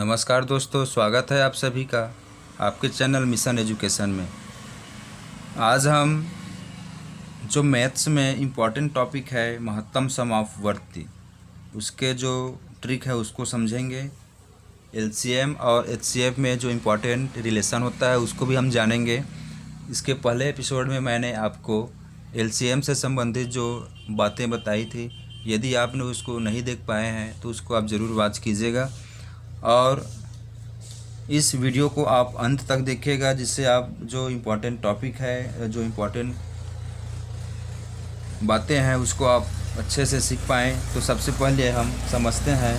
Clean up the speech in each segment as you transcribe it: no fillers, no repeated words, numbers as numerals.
नमस्कार दोस्तों, स्वागत है आप सभी का आपके चैनल मिशन एजुकेशन में। आज हम जो मैथ्स में इम्पॉर्टेंट टॉपिक है महत्तम समापवर्ती, उसके जो ट्रिक है उसको समझेंगे। एलसीएम और एचसीएफ में जो इम्पॉर्टेंट रिलेशन होता है उसको भी हम जानेंगे। इसके पहले एपिसोड में मैंने आपको एलसीएम से संबंधित जो बातें बताई थी, यदि आपने उसको नहीं देख पाए हैं तो उसको आप ज़रूर वॉच कीजिएगा और इस वीडियो को आप अंत तक देखिएगा, जिससे आप जो इम्पोर्टेंट टॉपिक है, जो इम्पोर्टेंट बातें हैं उसको आप अच्छे से सीख पाएँ। तो सबसे पहले हम समझते हैं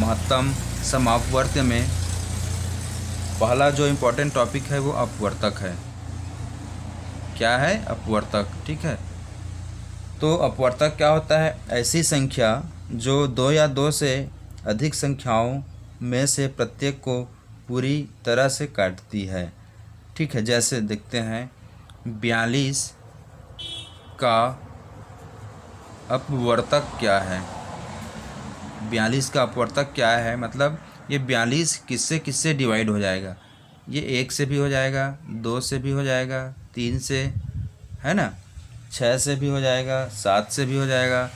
महत्तम समापवर्त्य में पहला जो इम्पोर्टेंट टॉपिक है वो अपवर्तक है। क्या है? अपवर्तक। ठीक है, तो अपवर्तक क्या होता है? ऐसी संख्या जो दो या दो से अधिक संख्याओं में से प्रत्येक को पूरी तरह से काटती है। ठीक है, जैसे देखते हैं 42 का अपवर्तक क्या है। 42 का अपवर्तक क्या है? मतलब ये 42 किससे किससे डिवाइड हो जाएगा। ये 1 से भी हो जाएगा, 2 से भी हो जाएगा, 3 से, है ना, 6 से भी हो जाएगा, 7 से भी हो जाएगा,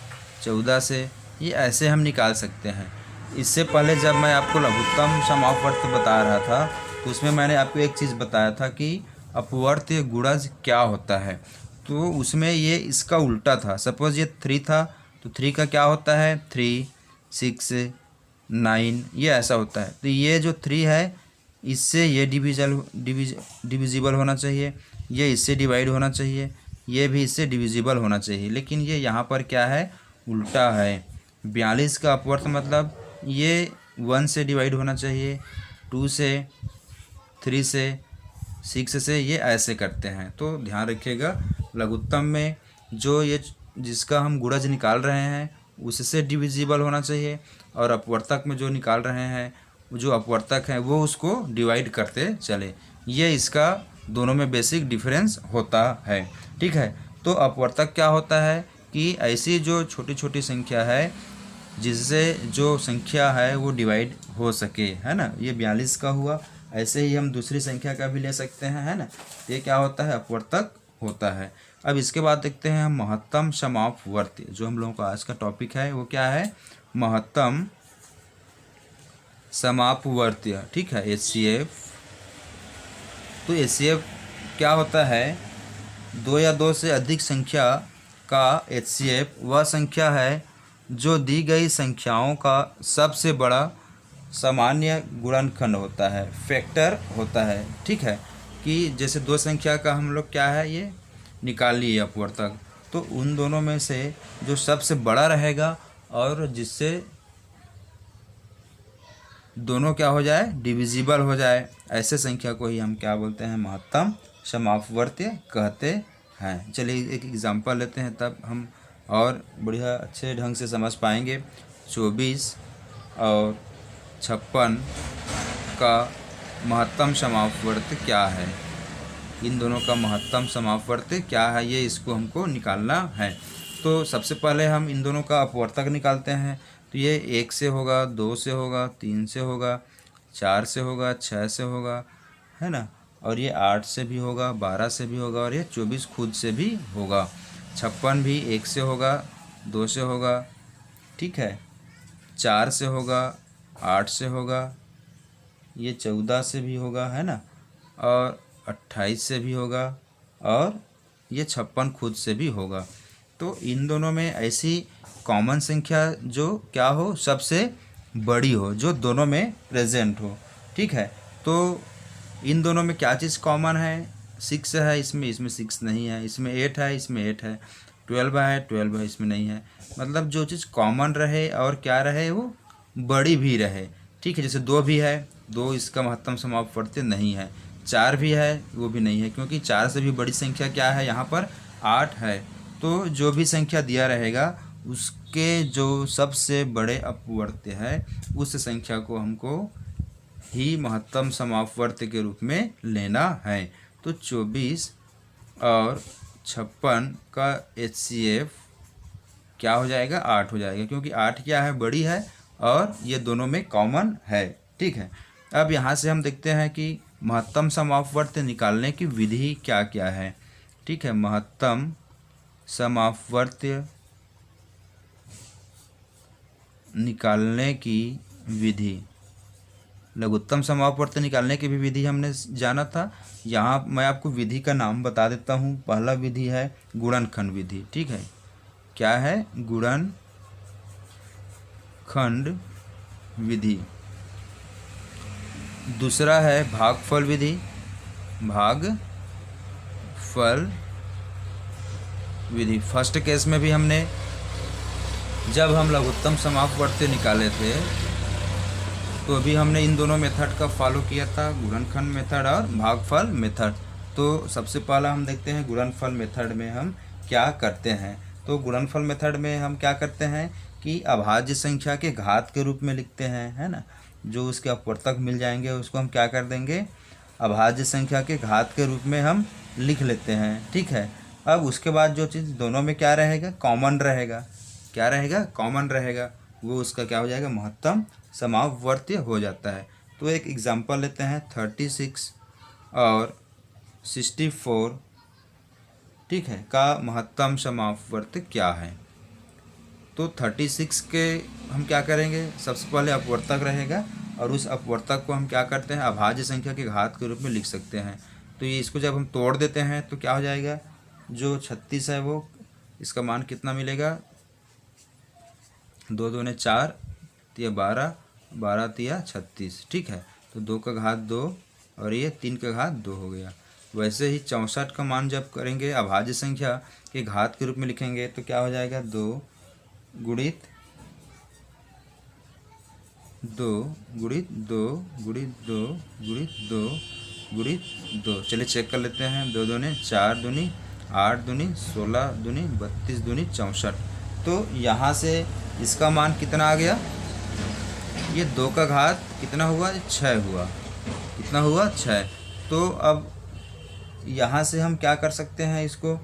14 से। ये ऐसे हम निकाल सकते हैं। इससे पहले जब मैं आपको लघुत्तम समापवर्त्य बता रहा था तो उसमें मैंने आपको एक चीज़ बताया था कि अपवर्त्य गुणज क्या होता है। तो उसमें ये इसका उल्टा था। सपोज़ ये 3 था तो 3 का क्या होता है? 3, 6, 9, ये ऐसा होता है। तो ये जो 3 है इससे ये डिविजिबल होना चाहिए, ये इससे डिवाइड होना चाहिए, ये भी इससे डिविजिबल होना चाहिए। लेकिन ये यहाँ पर क्या है? उल्टा है। 42 का अपवर्त्य मतलब ये 1 से डिवाइड होना चाहिए, 2 से, 3 से, 6 से, ये ऐसे करते हैं। तो ध्यान रखिएगा, लघुत्तम में जो ये जिसका हम गुणज निकाल रहे हैं उससे डिविजिबल होना चाहिए, और अपवर्तक में जो निकाल रहे हैं जो अपवर्तक है वो उसको डिवाइड करते चले। ये इसका दोनों में बेसिक डिफरेंस होता है। ठीक है, तो अपवर्तक क्या होता है कि ऐसी जो छोटी छोटी संख्या है जिससे जो संख्या है वो डिवाइड हो सके, है ना। ये 42 का हुआ, ऐसे ही हम दूसरी संख्या का भी ले सकते हैं, है ना। ये क्या होता है? अपवर्तक होता है। अब इसके बाद देखते हैं हम महत्तम समापवर्त्य। जो हम लोगों का आज का टॉपिक है वो क्या है? महत्तम समापवर्त्य। ठीक है, एचसीएफ। तो एचसीएफ क्या होता है? दो या दो से अधिक संख्या का एचसीएफ वह संख्या है जो दी गई संख्याओं का सबसे बड़ा सामान्य गुणनखंड होता है, फैक्टर होता है। ठीक है, कि जैसे दो संख्या का हम लोग क्या है ये निकाल लिए अपवर्तक, तो उन दोनों में से जो सबसे बड़ा रहेगा और जिससे दोनों क्या हो जाए? डिविजिबल हो जाए, ऐसे संख्या को ही हम क्या बोलते हैं? महत्तम समापवर्त्य कहते हैं। चलिए एक एग्जांपल लेते हैं, तब हम और बढ़िया अच्छे ढंग से समझ पाएंगे। 24 और 56 का महत्तम समापवर्त्य क्या है? इन दोनों का महत्तम समापवर्त्य क्या है, ये इसको हमको निकालना है। तो सबसे पहले हम इन दोनों का अपवर्तक निकालते हैं। तो ये 1 से होगा, 2 से होगा, 3 से होगा, 4 से होगा, 6 से होगा, है ना, और ये 8 से भी होगा, 12 से भी होगा, और ये 24 खुद से भी होगा। 56 भी 1 से होगा, 2 से होगा, ठीक है, 4 से होगा, 8 से होगा, ये 14 से भी होगा, है ना, और 28 से भी होगा, और ये 56 खुद से भी होगा। तो इन दोनों में ऐसी कॉमन संख्या जो क्या हो? सबसे बड़ी हो, जो दोनों में प्रेजेंट हो। ठीक है, तो इन दोनों में क्या चीज़ कॉमन है? 6 है, इसमें 6 नहीं है, इसमें 8 है, इसमें 8 है, 12 है, 12 है, इसमें नहीं है। मतलब जो चीज़ कॉमन रहे और क्या रहे? वो बड़ी भी रहे। ठीक है, जैसे 2 भी है, 2 इसका महत्तम समापवर्त्य नहीं है। 4 भी है, वो भी नहीं है, क्योंकि 4 से भी बड़ी संख्या क्या है यहाँ पर? 8 है। तो जो भी संख्या दिया रहेगा उसके जो सबसे बड़े अपवर्त्य है उस संख्या को हमको ही महत्तम समापवर्त्य के रूप में लेना है। तो 24 और 56 का एचसीएफ क्या हो जाएगा? 8 हो जाएगा, क्योंकि 8 क्या है? बड़ी है और ये दोनों में कॉमन है। ठीक है। अब यहाँ से हम देखते हैं कि महत्तम समापवर्त निकालने की विधि क्या क्या है। ठीक है, महत्तम समापवर्त निकालने की विधि, लघुत्तम समापवर्त निकालने की भी विधि हमने जाना था। यहाँ मैं आपको विधि का नाम बता देता हूँ। पहला विधि है गुणनखंड विधि। ठीक है, क्या है? गुणनखंड विधि। दूसरा है भागफल विधि। भागफल विधि फर्स्ट केस में भी हमने, जब हम लघुत्तम समापवर्त निकाले थे तो अभी हमने इन दोनों मेथड का फॉलो किया था, गुणनखंड मेथड और भागफल मेथड। तो सबसे पहला हम देखते हैं गुणनफल मेथड में हम क्या करते हैं। तो गुणनफल मेथड में हम क्या करते हैं कि अभाज्य संख्या के घात के रूप में लिखते हैं, है ना। जो उसके अपवर्तक मिल जाएंगे उसको हम क्या कर देंगे, अभाज्य संख्या के घात के रूप में हम लिख लेते हैं। ठीक है, अब उसके बाद जो चीज़ दोनों में क्या रहेगा, कॉमन रहेगा। क्या रहेगा? कॉमन रहेगा। वो उसका क्या हो जाएगा, महत्तम समापवर्ती हो जाता है। तो एक एग्जांपल लेते हैं 36 और 64, ठीक है, का महत्तम समापवर्त क्या है। तो 36 के हम क्या करेंगे, सबसे पहले अपवर्तक रहेगा और उस अपवर्तक को हम क्या करते हैं, अभाज्य संख्या के घात के रूप में लिख सकते हैं। तो ये इसको जब हम तोड़ देते हैं तो क्या हो जाएगा, जो 36 है वो, इसका मान कितना मिलेगा, 2 दूने 4, 3 12, 12 3 36। ठीक है, तो 2 का घात 2 और ये 3 का घात 2 हो गया। वैसे ही 64 का मान जब करेंगे अभाज्य संख्या के घात के रूप में लिखेंगे तो क्या हो जाएगा, 2 गुणित 2 गुणित 2 गुणित 2 गुणित 2 गुणित 2। चलिए चेक कर लेते हैं। 2 दूने 4 दूनी 8 दूनी 16 दूनी 32 दूनी 64। तो यहाँ से इसका मान कितना आ गया, ये 2 का घात कितना हुआ, 6 हुआ। कितना हुआ, 6। तो अब यहाँ से हम क्या कर सकते हैं, इसको,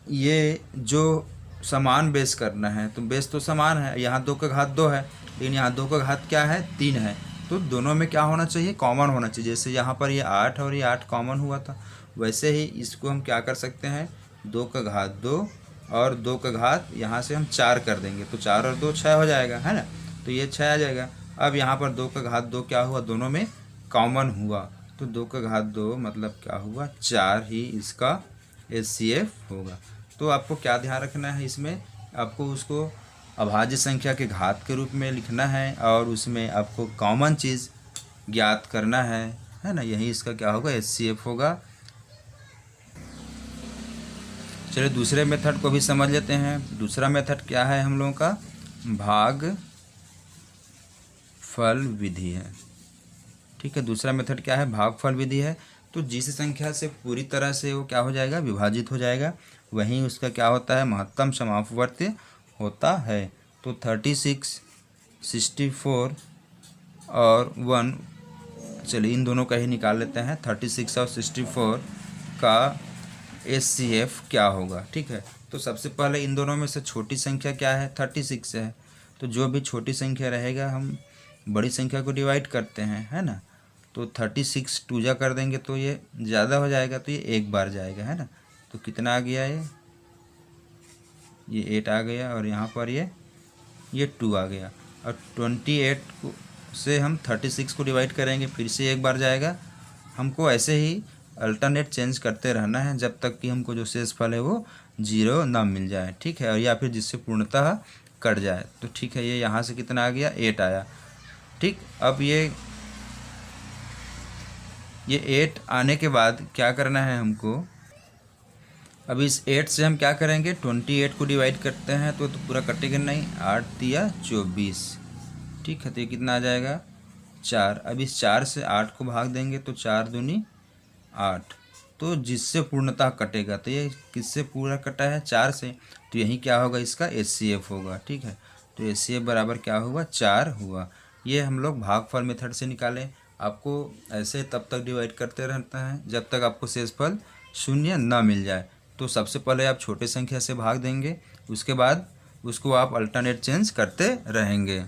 ये जो समान बेस करना है तो बेस तो समान है, यहाँ 2 का घात 2 है लेकिन यहाँ 2 का घात क्या है, 3 है। तो दोनों में क्या होना चाहिए, कॉमन होना चाहिए। जैसे यहाँ पर ये 8 और ये 8 कॉमन हुआ था, वैसे ही इसको हम क्या कर सकते हैं, 2 का घात 2 और 2 का घात यहाँ से हम 4 कर देंगे तो 4 और 2 6 हो जाएगा, है ना। तो ये 6 आ जाएगा। अब यहाँ पर 2 का घात 2 क्या हुआ, दोनों में कॉमन हुआ। तो 2 का घात 2 मतलब क्या हुआ, 4 ही इसका HCF होगा। तो आपको क्या ध्यान रखना है, इसमें आपको उसको अभाज्य संख्या के घात के रूप में लिखना है और उसमें आपको कॉमन चीज़ ज्ञात करना है ना। यही इसका क्या होगा, HCF होगा। चलिए दूसरे मेथड को भी समझ लेते हैं। दूसरा मेथड क्या है हम लोगों का, भागफल विधि है। ठीक है, दूसरा मेथड क्या है, भागफल विधि है। तो जिस संख्या से पूरी तरह से वो क्या हो जाएगा, विभाजित हो जाएगा, वहीं उसका क्या होता है, महत्तम समापवर्ती होता है। तो 36, 64 और 1, चलिए इन दोनों का ही निकाल लेते हैं। 36 और 64 का HCF क्या होगा। ठीक है, तो सबसे पहले इन दोनों में से छोटी संख्या क्या है, 36 है। तो जो भी छोटी संख्या रहेगा हम बड़ी संख्या को डिवाइड करते हैं, है ना। तो 36 2 जा कर देंगे तो ये ज़्यादा हो जाएगा, तो ये एक बार जाएगा, है ना। तो कितना आ गया, ये 8 आ गया और यहाँ पर ये 2 आ गया। और 28 को से हम 36 को डिवाइड करेंगे, फिर से एक बार जाएगा। हमको ऐसे ही अल्टरनेट चेंज करते रहना है जब तक कि हमको जो शेषफल है वो 0 ना मिल जाए। ठीक है, और या फिर जिससे पूर्णतः कट जाए। तो ठीक है, ये यहाँ से कितना आ गया, 8 आया। ठीक, अब ये 8 आने के बाद क्या करना है हमको, अब इस 8 से हम क्या करेंगे, 28 को डिवाइड करते हैं तो पूरा कटेगा नहीं, 8 3 24। ठीक है, तो ये कितना आ जाएगा, 4। अब इस 4 से 8 को भाग देंगे तो 4 दूनी 8। तो जिससे पूर्णतः कटेगा, तो ये किससे पूरा कटा है, 4 से। तो यही क्या होगा, इसका HCF होगा। ठीक है, तो HCF बराबर क्या हुआ, 4 हुआ। ये हम लोग भागफल मेथड से निकालें। आपको ऐसे तब तक डिवाइड करते रहता है जब तक आपको शेषफल 0 ना मिल जाए। तो सबसे पहले आप छोटे संख्या से भाग देंगे, उसके बाद उसको आप अल्टरनेट चेंज करते रहेंगे।